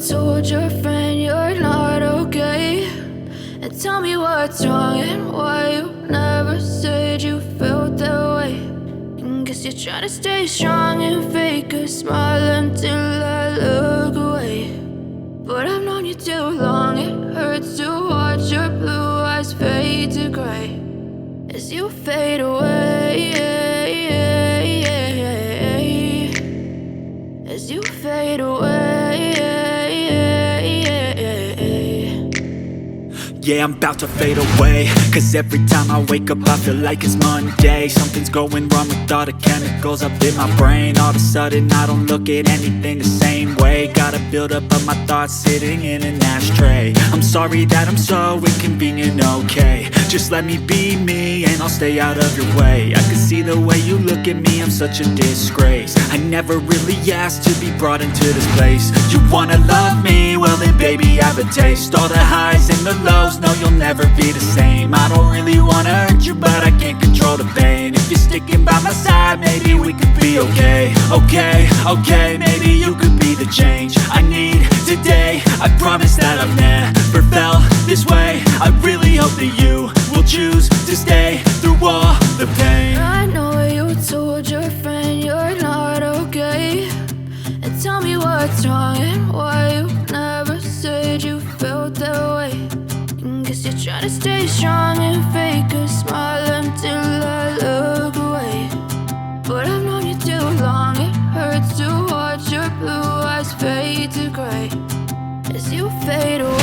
told your friend you're not okay, and tell me what's wrong and why you never said you felt that way. And guess you're trying to stay strong and fake a smile until I look away. But I've known you too long, it hurts to watch your blue eyes fade to gray as you fade away, as you fade away. Yeah, I'm about to fade away, cause every time I wake up I feel like it's Monday. Something's going wrong with all the chemicals up in my brain. All of a sudden I don't look at anything the same way. Gotta build up of my thoughts sitting in an ashtray. I'm sorry that I'm so inconvenient, okay. Just let me be me and I'll stay out of your way. I can see the way you look at me, I'm such a disgrace. I never really asked to be brought into this place. You wanna love me? Well then baby I have a taste. All the highs and the lows, no you'll never be the same. I don't really wanna hurt you but I can't control the pain. If you're sticking by my side maybe we could be okay. Okay, maybe you could be the change I need today. I promise that I've never felt this way. I really hope that you will choose to stay through all the pain. I know you told your friend you're not okay, and tell me what's wrong and why you never said you felt that way. And guess you're trying to stay strong and fake a smile until I look away. But I've known you too long, it hurts to watch your blue eyes fade to gray as you fade away.